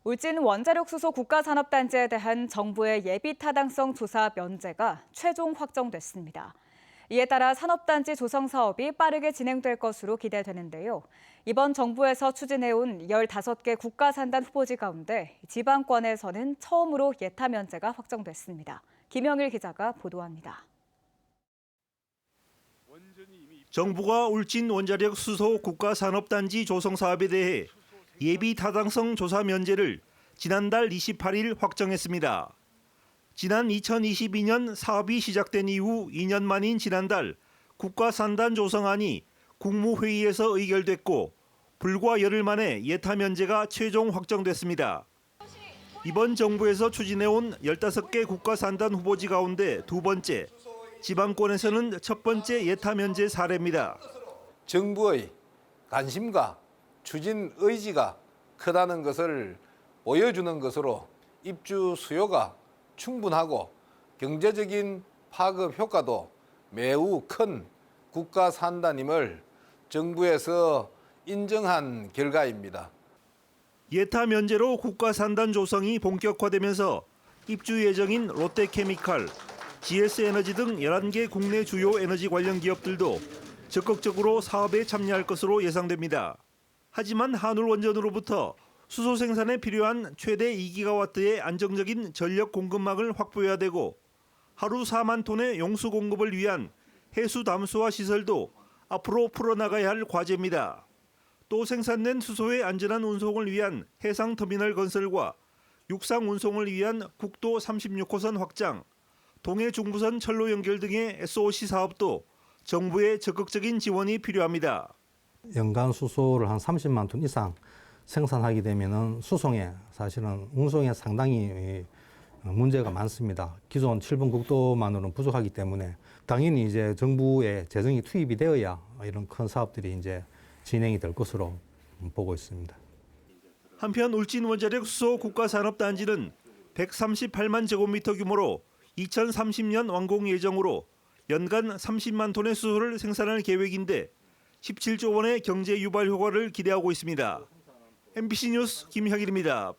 울진 원자력 수소 국가산업단지에 대한 정부의 예비 타당성 조사 면제가 최종 확정됐습니다. 이에 따라 산업단지 조성 사업이 빠르게 진행될 것으로 기대되는데요. 이번 정부에서 추진해온 15개 국가산단 후보지 가운데 지방권에서는 처음으로 예타 면제가 확정됐습니다. 김영일 기자가 보도합니다. 정부가 울진 원자력 수소 국가산업단지 조성 사업에 대해 예비 타당성 조사 면제를 지난달 28일 확정했습니다. 지난 2022년 사업이 시작된 이후 2년 만인 지난달 국가산단 조성안이 국무회의에서 의결됐고 불과 열흘 만에 예타 면제가 최종 확정됐습니다. 이번 정부에서 추진해온 15개 국가산단 후보지 가운데 두 번째, 지방권에서는 첫 번째 예타 면제 사례입니다. 정부의 관심과 추진 의지가 크다는 것을 보여주는 것으로 입주 수요가 충분하고 경제적인 파급 효과도 매우 큰 국가산단임을 정부에서 인정한 결과입니다. 예타 면제로 국가산단 조성이 본격화되면서 입주 예정인 롯데케미칼, GS에너지 등 11개 국내 주요 에너지 관련 기업들도 적극적으로 사업에 참여할 것으로 예상됩니다. 하지만 한울원전으로부터 수소 생산에 필요한 최대 2기가와트의 안정적인 전력 공급망을 확보해야 되고 하루 4만 톤의 용수 공급을 위한 해수 담수화 시설도 앞으로 풀어나가야 할 과제입니다. 또 생산된 수소의 안전한 운송을 위한 해상 터미널 건설과 육상 운송을 위한 국도 36호선 확장, 동해 중부선 철로 연결 등의 SOC 사업도 정부의 적극적인 지원이 필요합니다. 연간 수소를 한 30만 톤 이상 생산하게 되면은 수송에 사실은 운송에 상당히 문제가 많습니다. 기존 7번 국도만으로는 부족하기 때문에 당연히 이제 정부의 재정이 투입이 되어야 이런 큰 사업들이 이제 진행이 될 것으로 보고 있습니다. 한편 울진 원자력 수소 국가산업단지는 138만 제곱미터 규모로 2030년 완공 예정으로 연간 30만 톤의 수소를 생산할 계획인데 17조 원의 경제 유발 효과를 기대하고 있습니다. MBC 뉴스 김혁일입니다.